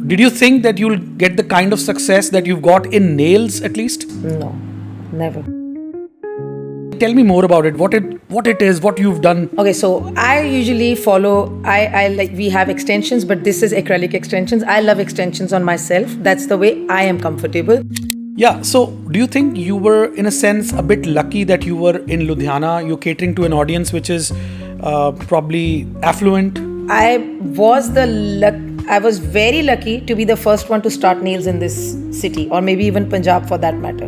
did you think that you'll get the kind of success that you've got in nails at least? No, never. Tell me more about it. What it is, what you've done. Okay, so I usually follow, I like, we have extensions, but this is acrylic extensions. I love extensions on myself. That's the way I am comfortable. Yeah, so do you think you were, in a sense, a bit lucky that you were in Ludhiana? You're catering to an audience which is probably affluent. I was very lucky to be the first one to start nails in this city, or maybe even Punjab for that matter.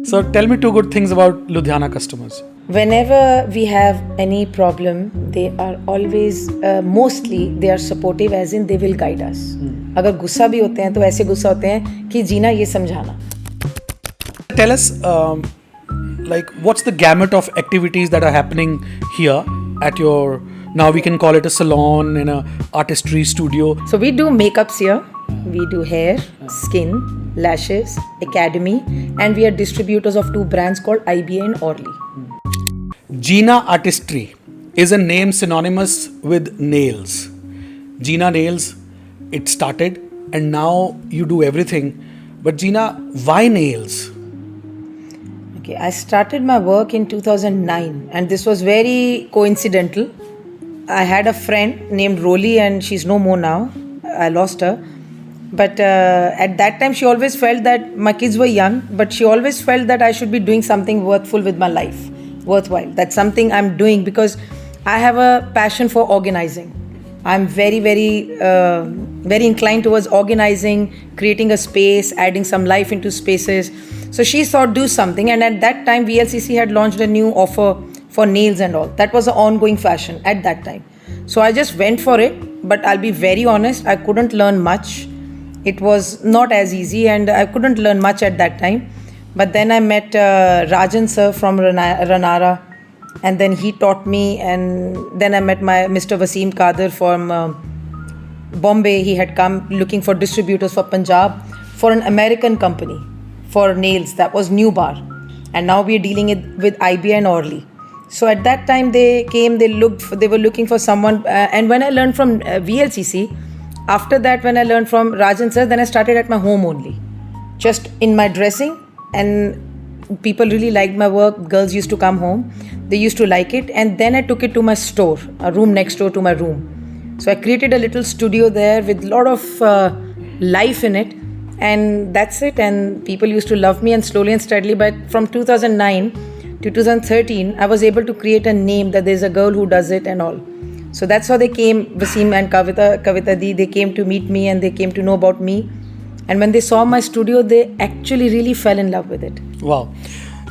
So tell me two good things about Ludhiana customers. Whenever we have any problem, they are always, mostly they are supportive, as in they will guide us. अगर गुस्सा भी होते हैं तो ऐसे गुस्सा होते हैं कि जीना ये समझाना. Tell us, like, what's the gamut of activities that are happening here at your, now we can call it a salon in a artistry studio. So we do makeups here, we do hair, skin, lashes, academy, and we are distributors of two brands called IBA and Orly. Gina Artistry is a name synonymous with nails. Gina Nails, it started and now you do everything. But Gina, why nails? Okay, I started my work in 2009 and this was very coincidental. I had a friend named Rolly and she's no more now. I lost her. But at that time, she always felt that my kids were young, but she always felt that I should be doing something worthwhile with my life. Worthwhile. That's something I'm doing because I have a passion for organizing. I'm very, very inclined towards organizing, creating a space, adding some life into spaces. So she thought, do something. And at that time, VLCC had launched a new offer for nails and all. That was an ongoing fashion at that time. So I just went for it. But I'll be very honest, I couldn't learn much. It was not as easy and I couldn't learn much at that time. But then I met Rajan sir from Ranara and then he taught me, and then I met my Mr. Wasim Kadir from Bombay. He had come looking for distributors for Punjab for an American company for nails. That was New Bar. And now we are dealing with IBA and Orly. So at that time they came, they were looking for someone. And when I learned from VLCC, after that when I learned from Rajan sir, then I started at my home only. Just in my dressing, and people really liked my work. Girls used to come home. They used to like it. And then I took it to my store, a room next door to my room. So I created a little studio there with a lot of life in it. And that's it. And people used to love me, and slowly and steadily. But from 2009 to 2013, I was able to create a name that there's a girl who does it and all. So that's how they came, Wasim and Kavita Di, they came to meet me and they came to know about me. And when they saw my studio, they actually really fell in love with it. Wow.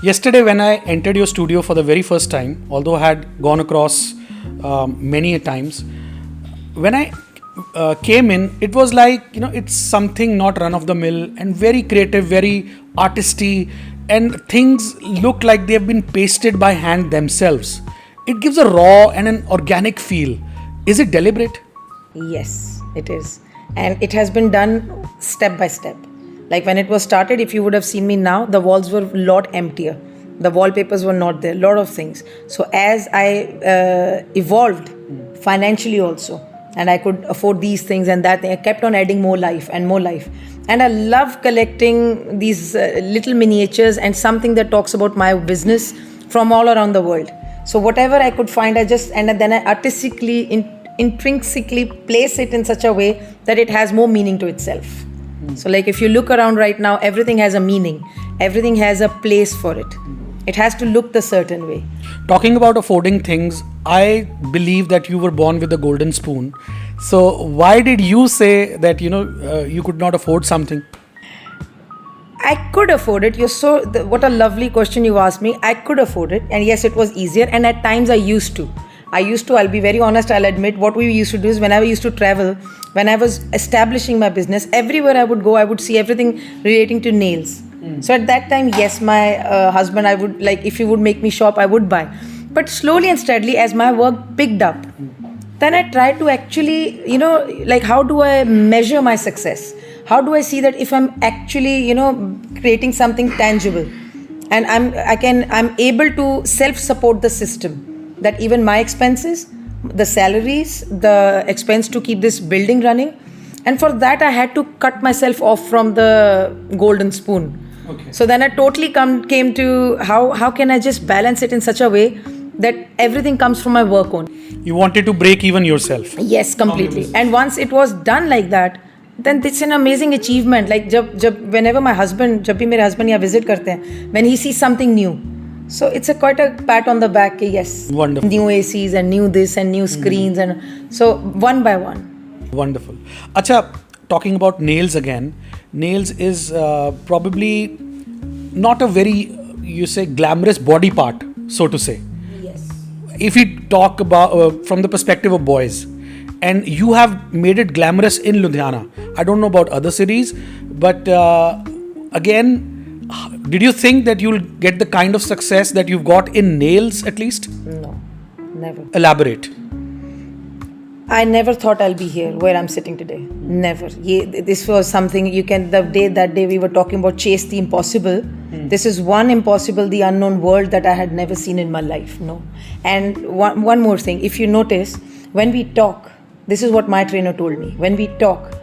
Yesterday when I entered your studio for the very first time, although I had gone across many a times, when I came in, it was like, it's something not run of the mill and very creative, very artisty, and things look like they've been pasted by hand themselves. It gives a raw and an organic feel. Is it deliberate? Yes, it is. And it has been done step by step. Like when it was started, if you would have seen me now, the walls were a lot emptier. The wallpapers were not there, a lot of things. So as I evolved financially also, and I could afford these things and that thing, I kept on adding more life and more life. And I love collecting these little miniatures and something that talks about my business from all around the world. So whatever I could find, and then I artistically, intrinsically place it in such a way that it has more meaning to itself. So like if you look around right now, everything has a meaning. Everything has a place for it. It has to look the certain way. Talking about affording things, I believe that you were born with a golden spoon. So why did you say that, you could not afford something? I could afford it. What a lovely question you asked me. I could afford it. And yes, it was easier. And at times I used to, I'll be very honest, I'll admit, what we used to do is whenever I used to travel, when I was establishing my business, everywhere I would go, I would see everything relating to nails. So at that time, yes, my husband, I would like, if he would make me shop, I would buy. But slowly and steadily, as my work picked up, then I tried to actually, like how do I measure my success? How do I see that if I'm actually, creating something tangible and I'm able to self-support the system, that even my expenses, the salaries, the expense to keep this building running, And for that, I had to cut myself off from the golden spoon. Okay. So then I totally came to how can I just balance it in such a way that everything comes from my work only. You wanted to break even yourself. Yes, completely. And once it was done like that, then it's an amazing achievement. Like whenever my husband, जब भी मेरे husband यहाँ visit करते हैं, when he sees something new, so it's quite a pat on the back. Yes, Wonderful. New ACs and new this and new screens and so one by one. Wonderful. Acha, talking about nails again, nails is probably not a very, you say, glamorous body part, so to say. Yes. If we talk about from the perspective of boys, and you have made it glamorous in Ludhiana. I don't know about other cities, but again, did you think that you'll get the kind of success that you've got in nails at least? No, never. Elaborate. I never thought I'll be here where I'm sitting today. Never. This was something that day we were talking about chase the impossible. This is one impossible, the unknown world that I had never seen in my life. No. And one more thing. If you notice, when we talk, this is what my trainer told me. When we talk,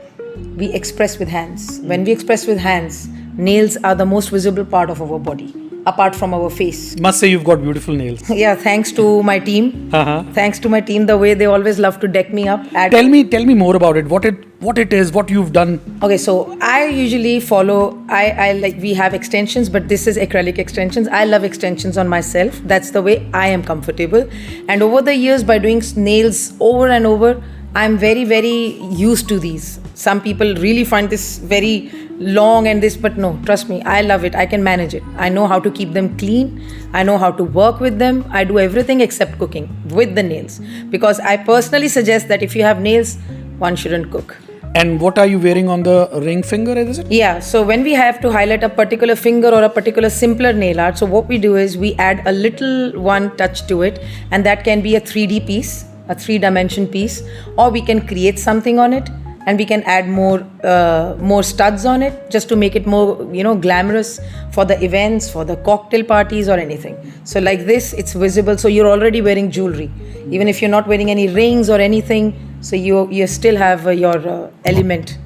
we express with hands. When we express with hands, nails are the most visible part of our body, apart from our face. Must say you've got beautiful nails. Yeah, thanks to my team. Thanks to my team, the way they always love to deck me up. Tell me more about it. What it is, what you've done. Okay, so I usually follow. I like we have extensions, but this is acrylic extensions. I love extensions on myself. That's the way I am comfortable. And over the years, by doing nails over and over, I'm very, very used to these. Some people really find this very long and this, but no, trust me, I love it. I can manage it. I know how to keep them clean. I know how to work with them. I do everything except cooking with the nails. Because I personally suggest that if you have nails, one shouldn't cook. And what are you wearing on the ring finger, is it? Yeah, so when we have to highlight a particular finger or a particular simpler nail art, so what we do is we add a little one touch to it, and that can be a 3D piece, a 3-dimension piece, or we can create something on it and we can add more studs on it just to make it more glamorous for the events, for the cocktail parties or anything. So like this, it's visible, so you're already wearing jewelry, even if you're not wearing any rings or anything, so you still have your element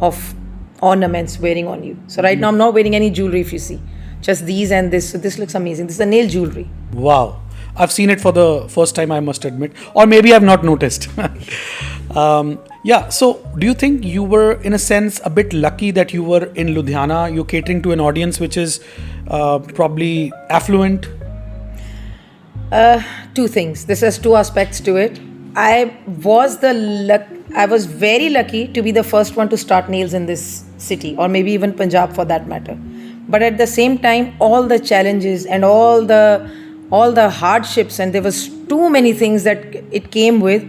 of ornaments wearing on you. So right now I'm not wearing any jewelry, if you see, just these and this. So this looks amazing. This is a nail jewelry. Wow. I've seen it for the first time, I must admit, or maybe I've not noticed. Yeah, so do you think you were, in a sense, a bit lucky that you were in Ludhiana? You're catering to an audience which is probably affluent? Two things. This has two aspects to it. I was very lucky to be the first one to start nails in this city, or maybe even Punjab for that matter. But at the same time, all the challenges and all the hardships, and there was too many things that it came with,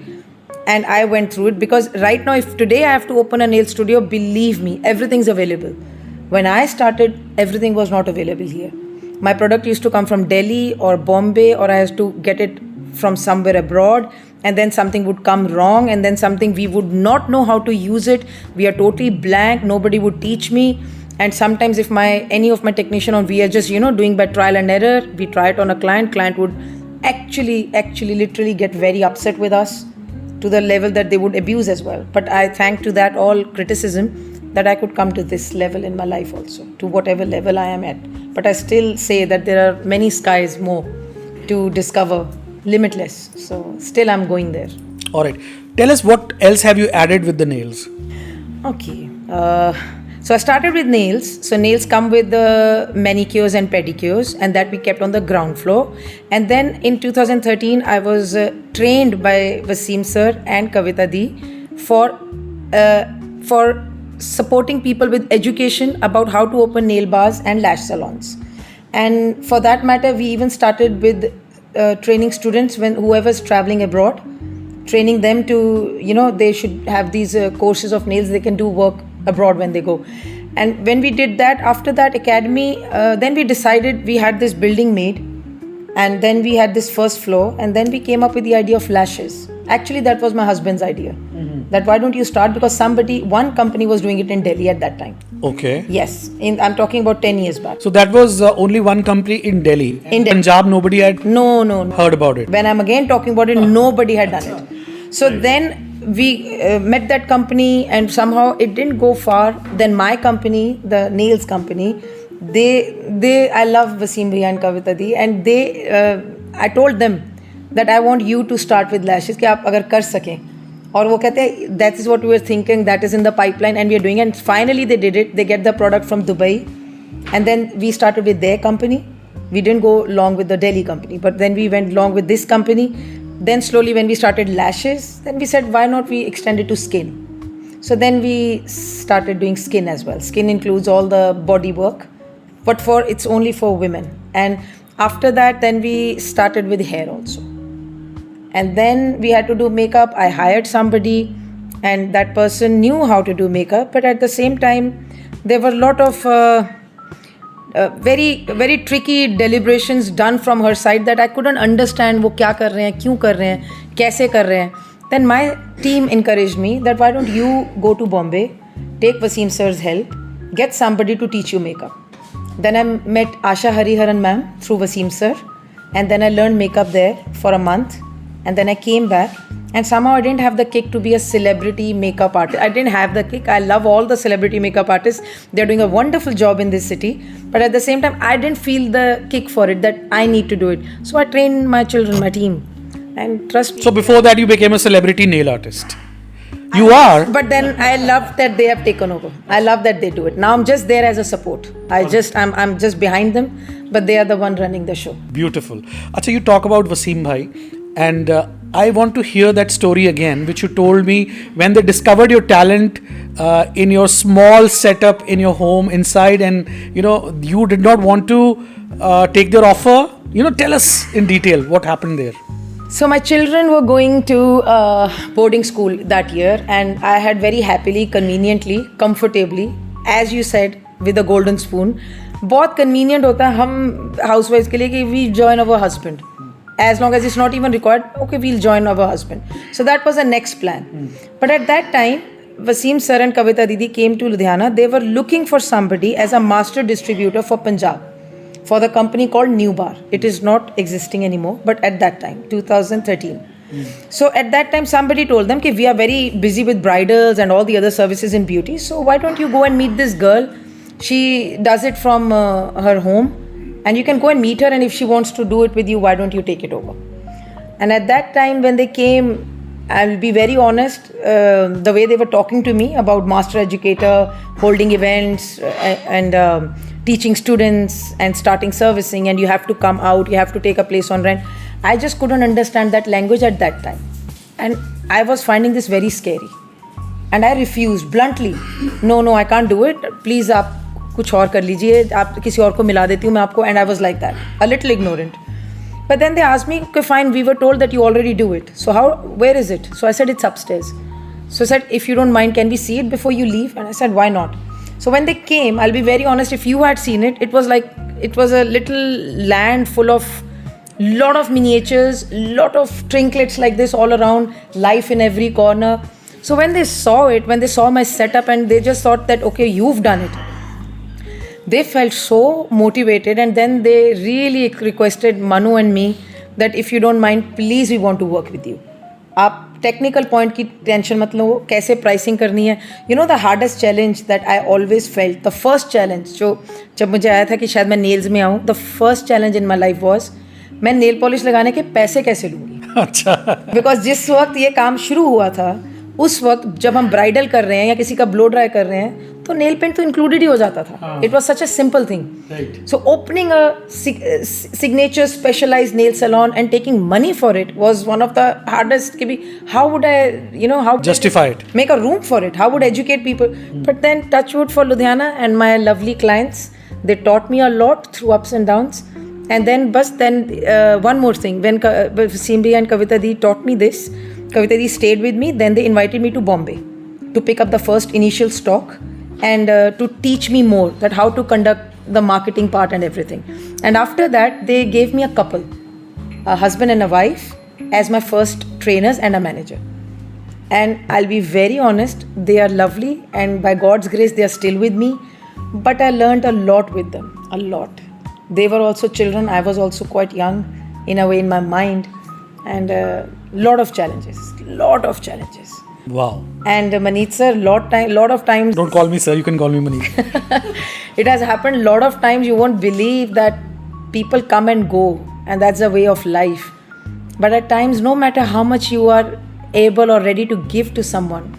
and I went through it. Because right now, if today I have to open a nail studio, believe me, everything's available. When I started, everything was not available here. My product used to come from Delhi or Bombay, or I had to get it from somewhere abroad, and then something would come wrong, and then something we would not know how to use it. We are totally blank. Nobody would teach me. And sometimes if any of my technician, or we are just doing by trial and error, we try it on a client would actually literally get very upset with us to the level that they would abuse as well. But I thank to that all criticism that I could come to this level in my life also, to whatever level I am at. But I still say that there are many skies more to discover, limitless. So still I'm going there. All right. Tell us, what else have you added with the nails? Okay. So I started with nails. So nails come with the manicures and pedicures, and that we kept on the ground floor. And then in 2013, I was trained by Wasim sir and Kavita Di for supporting people with education about how to open nail bars and lash salons. And for that matter, we even started with training students whoever's traveling abroad, training them to, they should have these courses of nails. They can do work abroad when they go. And when we did that, after that academy, then we decided, we had this building made, and then we had this first floor, and then we came up with the idea of lashes. Actually, that was my husband's idea. That why don't you start, because one company was doing it in Delhi at that time. Okay. Yes, I'm talking about 10 years back. So that was only one company in Delhi. In Delhi. Punjab, nobody had No. heard about it. When I'm again talking about it, nobody had done it. So then we met that company, and somehow it didn't go far. Then my company, the nails company, I love Wasim Bhaiya and Kavita Di, and I told them that I want you to start with lashes, कि आप अगर कर सकें. और वो कहते हैं that is what we were thinking, that is in the pipeline, and we are doing it. And finally they did it. They get the product from Dubai, and then we started with their company. We didn't go long with the Delhi company, but then we went long with this company. Then slowly when we started lashes, then we said why not we extend it to skin. So then we started doing skin as well. Skin includes all the body work, but it's only for women. And after that, then we started with hair also. And then we had to do makeup. I hired somebody, and that person knew how to do makeup, but at the same time there were a lot of very very tricky deliberations done from her side that I couldn't understand. वो क्या कर रहे हैं, क्यों कर रहे हैं, कैसे कर रहे हैं. Then my team encouraged me that why don't you go to Bombay, take Wasim sir's help, get somebody to teach you makeup. Then I met Asha Hariharan ma'am through Wasim sir, and then I learned makeup there for a month, and then I came back, and somehow I didn't have the kick to be a celebrity makeup artist. I didn't have the kick. I love all the celebrity makeup artists. They're doing a wonderful job in this city, but at the same time I didn't feel the kick for it, that I need to do it. So I trained my children, my team, and trust me. So before that, you became a celebrity nail artist. You are. But then I love that they have taken over. I love that they do it. Now I'm just there as a support. I'm just behind them, but they are the one running the show. Beautiful. Acha, you talk about Wasim bhai, and I want to hear that story again, which you told me when they discovered your talent in your small setup in your home inside, and you did not want to take their offer. Tell us in detail what happened there. So my children were going to boarding school that year, and I had very happily, conveniently, comfortably, as you said, with a golden spoon. बहुत convenient होता है हम housewives के लिए कि we join our husband. As long as it's not even required, okay, we'll join our husband. So that was the next plan. But at that time, Wasim sir and Kavita Didi came to Ludhiana. They were looking for somebody as a master distributor for Punjab, for the company called New Bar. It is not existing anymore, but at that time, 2013. So at that time, somebody told them, we are very busy with bridals and all the other services in beauty. So why don't you go and meet this girl? She does it from her home, and you can go and meet her, and if she wants to do it with you, why don't you take it over? And at that time when they came, I'll be very honest, the way they were talking to me about master educator, holding events and teaching students and starting servicing, and you have to come out, you have to take a place on rent. I just couldn't understand that language at that time. And I was finding this very scary. And I refused bluntly. No, I can't do it. Please, आप कुछ और कर लीजिए, आप किसी और को मिला देती हूँ मैं आपको. And I was like that, a little ignorant. But then they asked me, okay, fine, we were told that you already do it. So where is it? So I said, it's upstairs. So I said, if you don't mind, can we see it before you leave? And I said, why not? So when they came, I'll be very honest, if you had seen it, it was a little land full of lot of miniatures, lot of trinkets like this all around, life in every corner. So when they saw it, when they saw my setup, and they just thought that, okay, you've done it. They felt so motivated, and then they really requested Manu and me that if you don't mind, please, we want to work with you. आप technical point की tension मत लो, कैसे pricing करनी है. The hardest challenge that I always felt, the first challenge जो जब मुझे आया था कि शायद मैं नेल्स में आऊँ, the first challenge in my life was, मैं नेल पॉलिश लगाने के पैसे कैसे लूँगी. अच्छा. बिकॉज जिस वक्त ये काम शुरू हुआ था, उस वक्त जब हम ब्राइडल कर रहे हैं या किसी का ब्लो ड्राई कर रहे हैं, तो नेल पेंट तो इंक्लूडेड ही हो जाता था. It was such a simple thing. So opening a signature specialised nail salon and taking money for it was one of the hardest. How would I how justify it, make a room for it, how would I educate people? But then touch wood for Ludhiana and my lovely clients, they taught me a lot through ups and downs. And then one more thing, when Simbi and Kavita Di taught me this, Kavita Di stayed with me, then they invited me to Bombay to pick up the first initial stock and to teach me more that how to conduct the marketing part and everything. And after that, they gave me a couple, a husband and a wife, as my first trainers and a manager. And I'll be very honest, they are lovely, and by God's grace, they are still with me. But I learned a lot with them, a lot. They were also children. I was also quite young, in a way, in my mind. And lot of challenges. Wow. And Maneet sir, lot of times Don't call me sir, you can call me Manish. it has happened lot of times. You won't believe that people come and go, and that's a way of life. But at times, no matter how much you are able or ready to give to someone,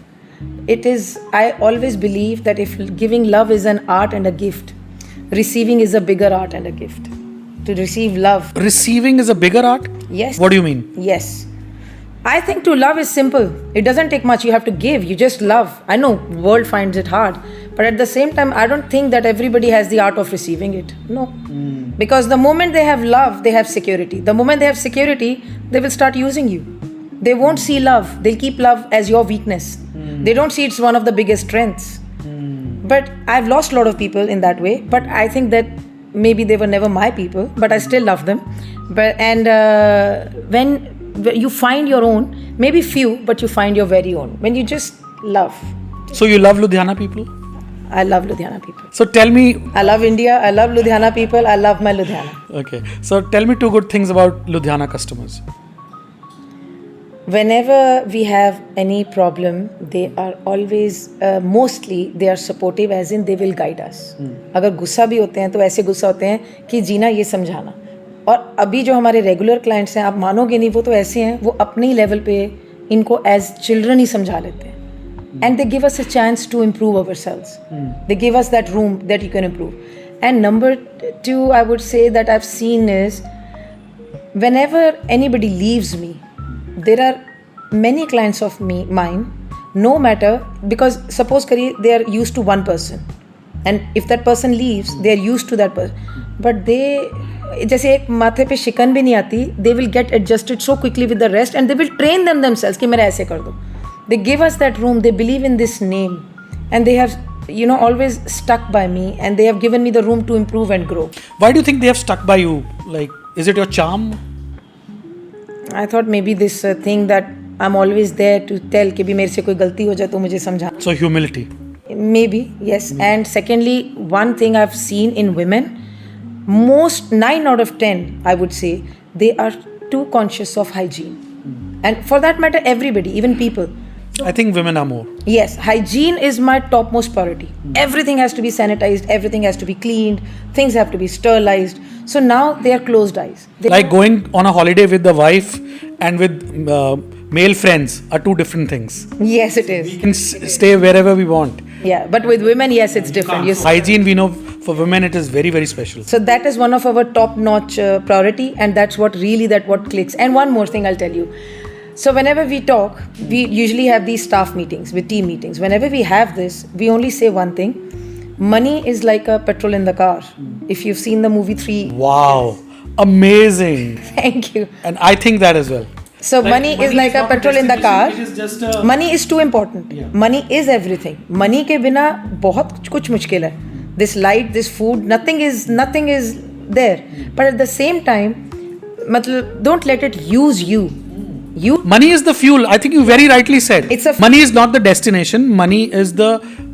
I always believe that if giving love is an art and a gift, receiving is a bigger art and a gift. To receive love. Receiving is a bigger art? Yes. What do you mean? Yes. I think to love is simple. It doesn't take much. You have to give. You just love. I know world finds it hard. But at the same time, I don't think that everybody has the art of receiving it. No. Because the moment they have love, they have security. The moment they have security, they will start using you. They won't see love. They'll keep love as your weakness. They don't see it's one of the biggest strengths. But I've lost a lot of people in that way. But I think that maybe they were never my people, but I still love them. When you find your own, maybe few, but you find your very own. When you just love. So you love Ludhiana people? I love Ludhiana people. So tell me. I love India. I love Ludhiana people. I love my Ludhiana. Okay. So tell me two good things about Ludhiana customers. Whenever we have any problem, they are always, mostly, they are supportive as in they will guide us. अगर गुस्सा भी होते हैं तो ऐसे गुस्सा होते हैं कि जीना ये समझाना. और अभी जो हमारे रेगुलर क्लाइंट्स हैं, आप मानोगे नहीं, वो तो ऐसे हैं, वो अपने ही लेवल पे इनको एज चिल्ड्रन ही समझा लेते हैं. And they give us a chance to improve ourselves. They give us that room that you can improve. And number two, I would say that I've seen is whenever anybody leaves me, there are many clients of mine, no matter, because suppose they are used to one person, and if that person leaves, they are used to that person, but जैसे एक माथे पे शिकन भी नहीं आती, they will get adjusted so quickly with the rest, and they will train themselves कि मेरा ऐसे कर दो. They give us that room, they believe in this name, and they have always stuck by me, and they have given me the room to improve and grow. Why do you think they have stuck by you? Like, is it your charm? I thought maybe this thing that I'm always there to tell कि भी मेरे से कोई गलती हो जाए तो मुझे समझा. So humility. Maybe, yes. And secondly, one thing I've seen in women, most 9 out of 10, I would say, they are too conscious of hygiene. And for that matter, everybody, even people. I think women are more. Yes, hygiene is my topmost priority. Everything has to be sanitized, everything has to be cleaned, things have to be sterilized. So now they are closed eyes. Like going on a holiday with the wife and with male friends are two different things. Yes, it is. We can stay wherever we want. Yeah, but with women, yes, it's different. Yes. Hygiene, we know for women it is very, very special. So that is one of our top-notch priority, and that's what clicks. And one more thing I'll tell you. So whenever we talk, we usually have these staff meetings, with team meetings. Whenever we have this, we only say one thing. Money is like a petrol in the car. If you've seen the movie 3. Wow. Amazing. Thank you. And I think that as well. So money is like a petrol in the car. It is just a... Money is too important. Yeah. Money is everything. Money के बिना बहुत कुछ मुश्किल है. This light, this food, nothing is there. But at the same time, don't let it use you. Money is the fuel. I think you very rightly said. Money is not the destination. Money is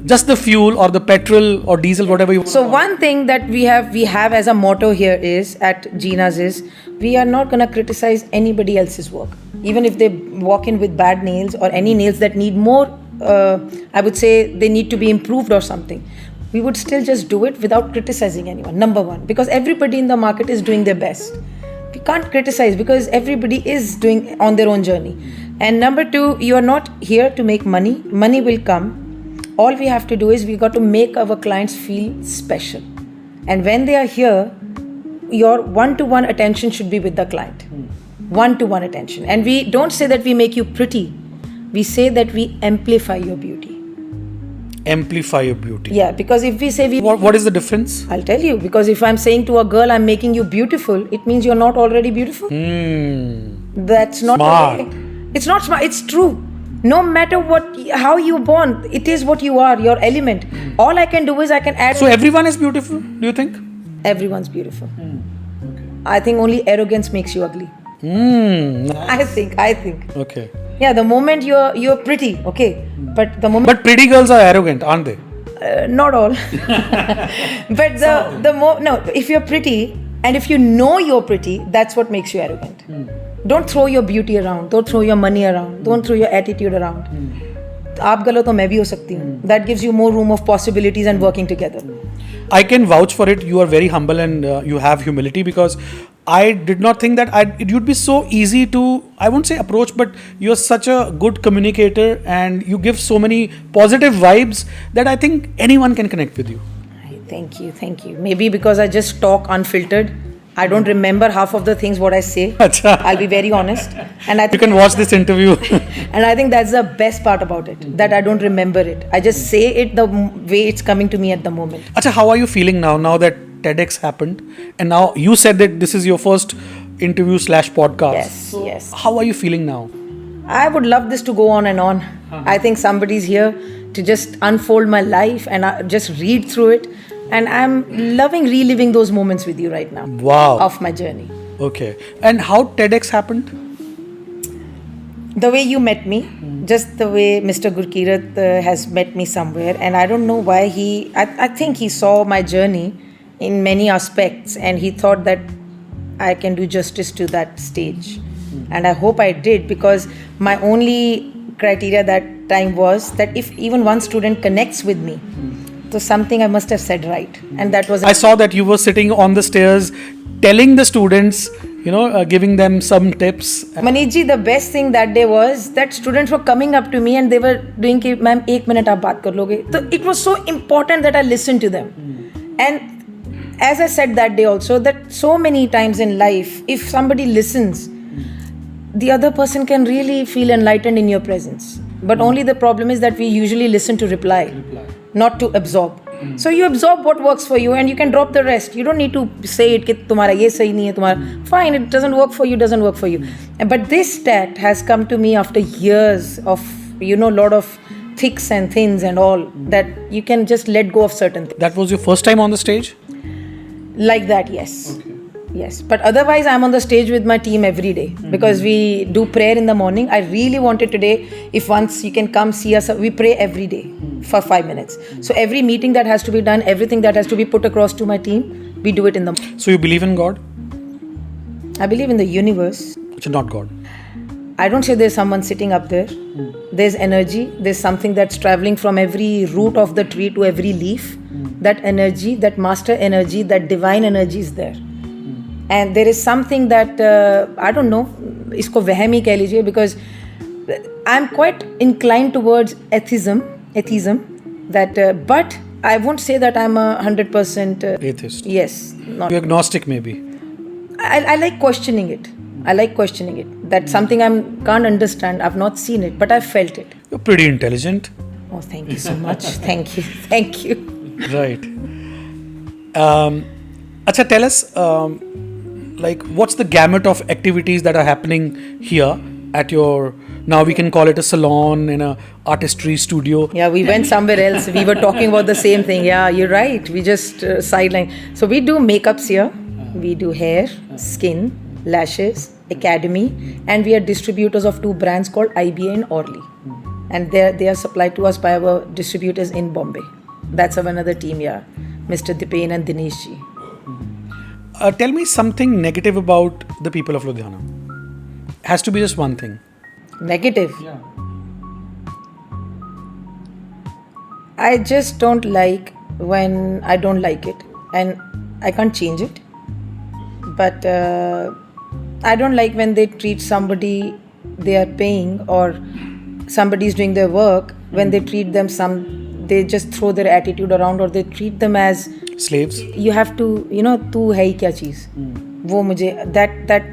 just the fuel or the petrol or diesel, whatever you want. So one thing that we have as a motto here is at Gina's is we are not going to criticize anybody else's work. Even if they walk in with bad nails or any nails that need more, I would say they need to be improved or something. We would still just do it without criticizing anyone. Number one, because everybody in the market is doing their best. We can't criticize because everybody is doing on their own journey. And number two, you are not here to make money. Money will come. All we have to do is we got to make our clients feel special. And when they are here, your one-to-one attention should be with the client. One-to-one attention. And we don't say that we make you pretty. We say that we amplify your beauty. Amplify your beauty. Yeah, because if we say What is the difference? I'll tell you. Because if I'm saying to a girl, I'm making you beautiful, it means you're not already beautiful. That's not smart. It's not smart. It's true. No matter how you're born, it is what you are, your element. All I can do is I can add. So everyone is beautiful, do you think? Everyone's beautiful. Okay. I think only arrogance makes you ugly. Nice. I think. Okay. Yeah, the moment you're pretty, okay. But the moment. But pretty girls are arrogant, aren't they? Not all. But if you're pretty and if you know you're pretty, that's what makes you arrogant. Don't throw your beauty around. Don't throw your money around. Don't throw your attitude around. आप गलत हो मैं भी हो सकती हूँ. That gives you more room of possibilities and working together. I can vouch for it. You are very humble and you have humility, because I did not think that it would be so easy to, I won't say approach, but you're such a good communicator and you give so many positive vibes that I think anyone can connect with you. Thank you. Maybe because I just talk unfiltered. I don't remember half of the things what I say. Acha. I'll be very honest. And I You think, can watch this interview. and I think that's the best part about it, that I don't remember it. I just say it the way it's coming to me at the moment. Acha, how are you feeling now that TEDx happened? And now you said that this is your first interview / podcast. Yes. How are you feeling now? I would love this to go on and on. I think somebody's here to just unfold my life and just read through it. And I'm loving reliving those moments with you right now. Wow. Of my journey. Okay. And how TEDx happened? The way you met me, just the way Mr. Gurkirat has met me somewhere. And I don't know why I think he saw my journey in many aspects and he thought that I can do justice to that stage. And I hope I did, because my only criteria that time was that if even one student connects with me, so something I must have said right. And that was... I saw that you were sitting on the stairs telling the students, giving them some tips. Manish ji, the best thing that day was that students were coming up to me and they were doing, ma'am, 1 minute aap baat kar loge. So it was so important that I listened to them. And as I said that day also, that so many times in life, if somebody listens, the other person can really feel enlightened in your presence. But only the problem is that we usually listen to reply. Not to absorb. So you absorb what works for you and you can drop the rest. You don't need to say it that tumhara ye sahi nahi hai, tumhara fine, it doesn't work for you. But this tact has come to me after years of lot of thicks and thins and all, that you can just let go of certain things. That was your first time on the stage? Like that, yes. Okay. Yes, but otherwise I'm on the stage with my team every day because we do prayer in the morning. I really wanted today, if once you can come see us, we pray every day for 5 minutes. So every meeting that has to be done, everything that has to be put across to my team, we do it in the morning. So you believe in God? I believe in the universe. Which is not God. I don't say there's someone sitting up there. There's energy. There's something that's traveling from every root of the tree to every leaf. That energy, that master energy, that divine energy is there. And there is something that, I don't know, isko vahm hi keh lijiye, because I'm quite inclined towards atheism, that, but I won't say that I'm 100% atheist. Yes. Not. You're agnostic maybe. I like questioning it. That's something I can't understand. I've not seen it, but I've felt it. You're pretty intelligent. Oh, thank you so much. Thank you. Right. Acha, tell us, what's the gamut of activities that are happening here at your, now we can call it a salon in a artistry studio. Yeah, we went somewhere else. We were talking about the same thing. Yeah, you're right. We just sideline. So we do makeups here. We do hair, skin, lashes, academy, and we are distributors of 2 brands called IBA and Orly. And they are supplied to us by our distributors in Bombay. That's of another team, yeah. Mr. Dipen and Dinesh ji. Tell me something negative about the people of Ludhiana. Has to be just one thing. Negative? Yeah. I just don't like when I don't like it. And I can't change it. But I don't like when they treat somebody they are paying or somebody is doing their work, when they treat them they just throw their attitude around or they treat them as slaves. You have to, tu hai kya cheez. Wo mujhe, that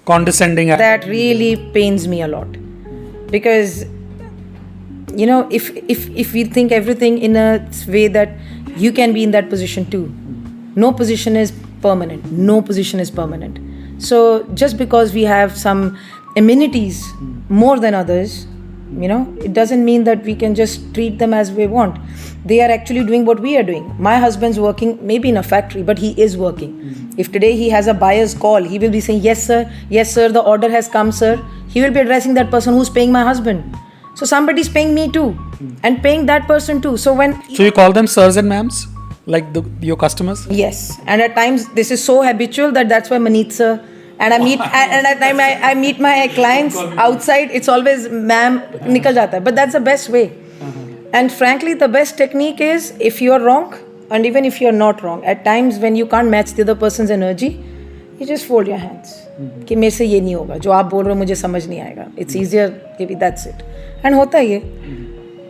condescending. That really pains me a lot. Because, if we think everything in a way that you can be in that position too. No position is permanent. So just because we have some amenities more than others, it doesn't mean that we can just treat them as we want. They are actually doing what we are doing. My husband's working maybe in a factory, but he is working. If today he has a buyer's call, he will be saying, yes sir, the order has come sir. He will be addressing that person who's paying my husband. So somebody's paying me too and paying that person too. So you call them sirs and ma'ams? Like your customers? Yes. And at times this is so habitual that's why Maneet sir. And I meet my clients outside. It's always ma'am nikal jata hai. But that's the best way. And frankly, the best technique is if you are wrong, and even if you are not wrong, at times when you can't match the other person's energy, you just fold your hands. कि मेरे से ये नहीं होगा, जो आप बोल रहे हो मुझे समझ नहीं आएगा. It's easier, maybe that's it. And होता है ये.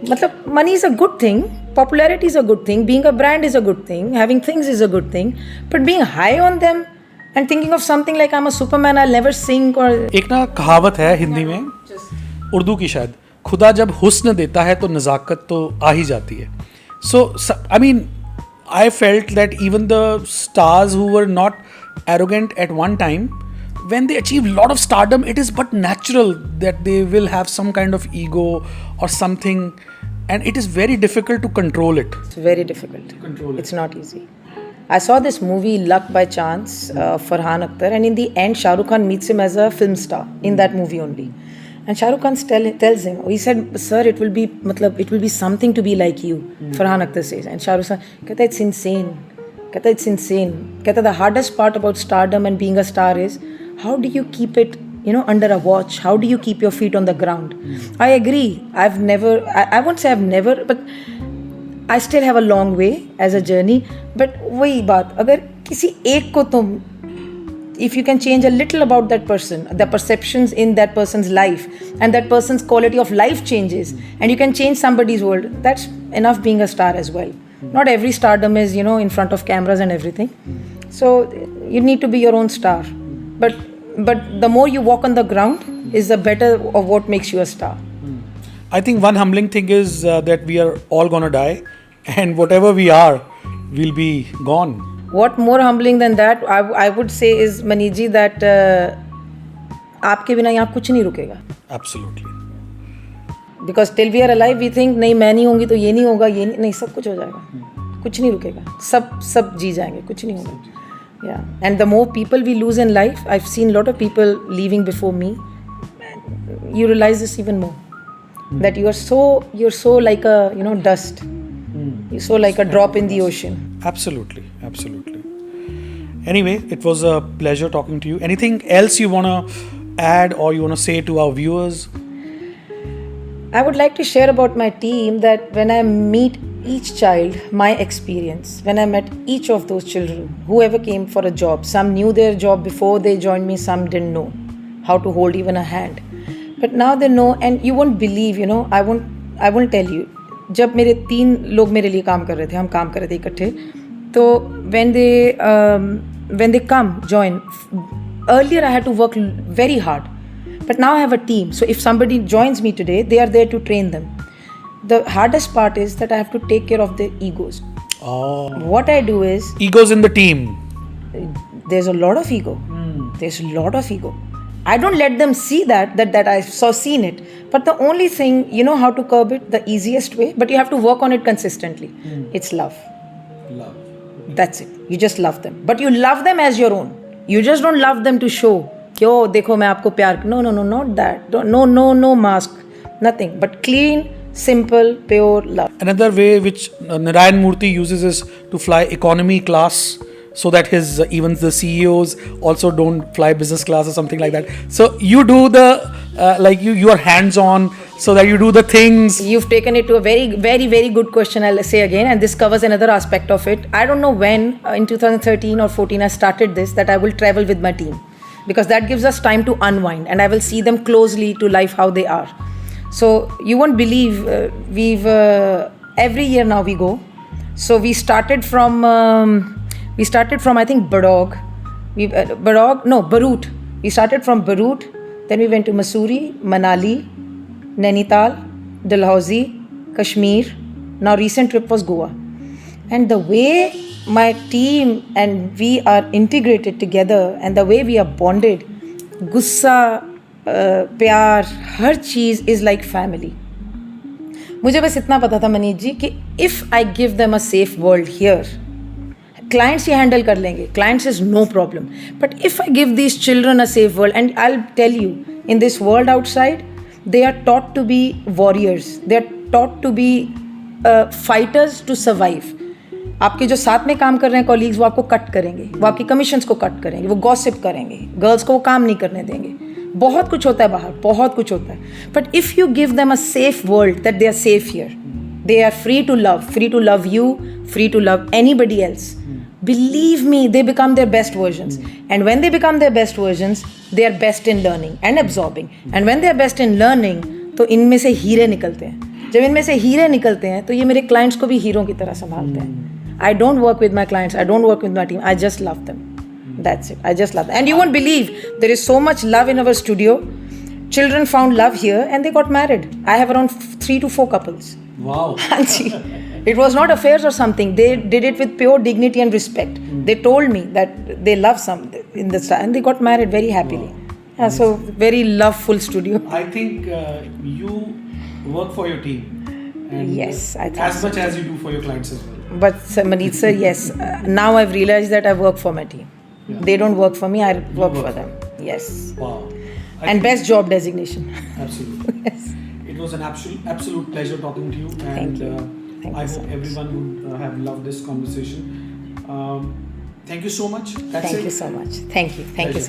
मतलब money is a good thing, popularity is a good thing, being a brand is a good thing, having things is a good thing, but being high on them and thinking of something like I'm a Superman, I'll never sing or. एक ना कहावत है हिंदी में, उर्दू की शायद, खुदा जब हुस्न देता है तो नज़ाकत तो आ ही जाती है. So I mean I felt that even the stars who were not arrogant at one time, when they achieve a lot of stardom, it is but natural that they will have some kind of ego or something, and it is very difficult to control it. It's very difficult to control it. It's not easy. I saw this movie Luck by Chance, Farhan Akhtar, and in the end Shah Rukh Khan meets him as a film star in that movie only. And Shah Rukh Khan tells him, he said, sir, it will be something to be like you. Farhan Akhtar says. And Shah Rukh Khan कहता it's insane. कहता the hardest part about stardom and being a star is how do you keep it, under a watch? How do you keep your feet on the ground? I agree. I won't say I've never, but I still have a long way as a journey. But वही बात, अगर किसी एक को तुम, if you can change a little about that person, the perceptions in that person's life, and that person's quality of life changes, and you can change somebody's world, that's enough being a star as well. Not every stardom is, in front of cameras and everything. So you need to be your own star. But the more you walk on the ground is the better of what makes you a star. I think one humbling thing is that we are all gonna die, and whatever we are, we'll be gone. What more humbling than that, I would say is, Manish ji, that आपके बिना यहाँ कुछ नहीं रुकेगा. Absolutely. Because till we are alive, we think नहीं मैं नहीं होंगी तो ये नहीं होगा, ये नहीं, सब कुछ हो जाएगा. कुछ नहीं रुकेगा. सब जी जाएंगे, कुछ नहीं होगा. Yeah. And the more people we lose in life, I've seen a lot of people leaving before me. You realize this even more. That you're so like a, dust. You're so like a drop in the ocean. Absolutely. Anyway, it was a pleasure talking to you. Anything else you want to add or you want to say to our viewers? I would like to share about my team that when I meet each child, my experience, when I met each of those children, whoever came for a job, some knew their job before they joined me, some didn't know how to hold even a hand. But now they know, and you won't believe, I won't tell you. जब मेरे 3 लोग मेरे लिए काम कर रहे थे, हम काम कर रहे थे इकट्ठे, तो when they come, join, earlier I had to work very hard. But now I have a team. So if somebody joins me today, they are there to train them. The hardest part is that I have to take care of their egos. Oh. What I do is... Egos in the team. There's a lot of ego. There's a lot of ego. I don't let them see that I've seen it. But the only thing, how to curb it, the easiest way, but you have to work on it consistently. It's love. Love. That's it. You just love them. But you love them as your own. You just don't love them to show. Yo, dekho main aapko pyar. No, not that. No mask. Nothing. But clean, simple, pure love. Another way which Narayan Murthy uses is to fly economy class, so that even the CEOs also don't fly business class or something like that. So you do you are hands-on, so that you do the things. You've taken it to a very, very, very good question, I'll say again, and this covers another aspect of it. I don't know when, in 2013 or 14, I started this, that I will travel with my team. Because that gives us time to unwind, and I will see them closely to life how they are. So you won't believe, every year now we go. So we started from I think Badaug. Bharuch. We started from Bharuch, then we went to Mussoorie, Manali, Nainital, Dalhousie, Kashmir. Now recent trip was Goa. And the way my team and we are integrated together and the way we are bonded, गुस्सा, प्यार, हर चीज़ is like family. मुझे बस इतना पता था मनीष जी कि if I give them a safe world here, clients ये handle कर लेंगे. Clients is no problem. But if I give these children a safe world, and I'll tell you, in this world outside, they are taught to be warriors. They are taught to be fighters to survive. आपके जो साथ में काम कर रहे हैं colleagues, वो आपको कट करेंगे, वो आपकी कमीशंस को कट करेंगे, वो गॉसिप करेंगे, गर्ल्स को वो काम नहीं करने देंगे. बहुत कुछ होता है बाहर, बहुत कुछ होता है. But if you give them a safe world that they are safe here, They are free to love you, free to love anybody else. Believe me, they become their best versions. And when they become their best versions, they are best in learning and absorbing. And when they are best in learning, तो इनमें से हीरे निकलते हैं. जब इनमें से हीरे निकलते हैं तो ये मेरे क्लाइंट्स को भी हीरों की तरह संभालते हैं. I don't work with my clients, I don't work with my team, I just love them. That's it. I just love them. And you won't believe, there is so much love in our studio. Children found love here and they got married. I have around 3 to 4 couples. Wow. It was not affairs or something. They did it with pure dignity and respect. They told me that they love some in the style and they got married very happily. Wow. Yeah, so very loveful studio. I think you work for your team. And Yes, I think as so. much as you do for your clients as well. But Maneet sir, yes. Now I've realized that I work for my team. Yeah. They don't work for me. I work work for them. Yes. Wow. I And think- best job designation. Absolutely. Yes. It was an absolute pleasure talking to you, and Thank you. Thank I you so hope much. everyone would have loved this conversation. Thank you so much. That's Thank it. you so much. Thank you. Thank you so much.